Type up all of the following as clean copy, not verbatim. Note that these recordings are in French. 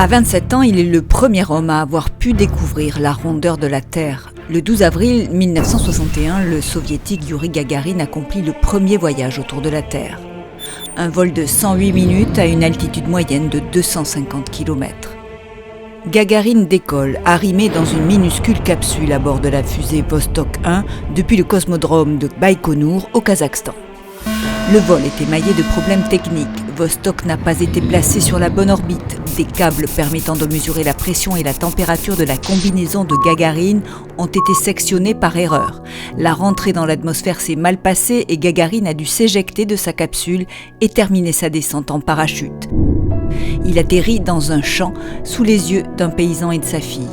À 27 ans, il est le premier homme à avoir pu découvrir la rondeur de la Terre. Le 12 avril 1961, le soviétique Youri Gagarin accomplit le premier voyage autour de la Terre. Un vol de 108 minutes à une altitude moyenne de 250 km. Gagarin décolle, arrimé dans une minuscule capsule à bord de la fusée Vostok 1 depuis le cosmodrome de Baïkonour au Kazakhstan. Le vol est émaillé de problèmes techniques. Vostok n'a pas été placé sur la bonne orbite. Des câbles permettant de mesurer la pression et la température de la combinaison de Gagarin ont été sectionnés par erreur. La rentrée dans l'atmosphère s'est mal passée et Gagarin a dû s'éjecter de sa capsule et terminer sa descente en parachute. Il atterrit dans un champ sous les yeux d'un paysan et de sa fille.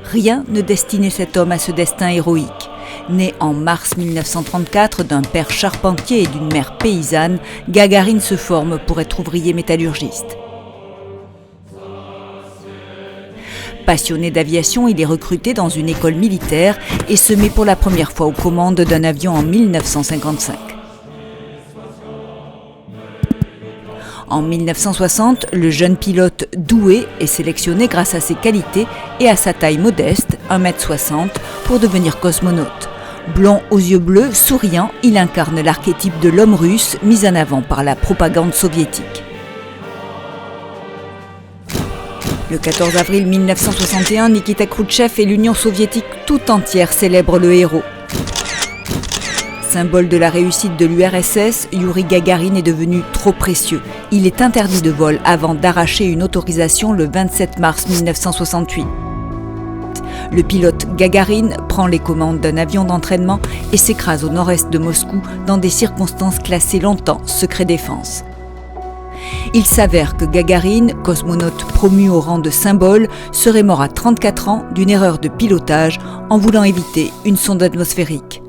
Rien ne destinait cet homme à ce destin héroïque. Né en mars 1934 d'un père charpentier et d'une mère paysanne, Gagarin se forme pour être ouvrier métallurgiste. Passionné d'aviation, il est recruté dans une école militaire et se met pour la première fois aux commandes d'un avion en 1955. En 1960, le jeune pilote doué est sélectionné grâce à ses qualités et à sa taille modeste, 1,60 m, pour devenir cosmonaute. Blond aux yeux bleus, souriant, il incarne l'archétype de l'homme russe mis en avant par la propagande soviétique. Le 14 avril 1961, Nikita Khrouchtchev et l'Union soviétique tout entière célèbrent le héros. Symbole de la réussite de l'URSS, Youri Gagarin est devenu trop précieux. Il est interdit de vol avant d'arracher une autorisation le 27 mars 1968. Le pilote Gagarin prend les commandes d'un avion d'entraînement et s'écrase au nord-est de Moscou dans des circonstances classées longtemps secret défense. Il s'avère que Gagarin, cosmonaute promu au rang de symbole, serait mort à 34 ans d'une erreur de pilotage en voulant éviter une sonde atmosphérique.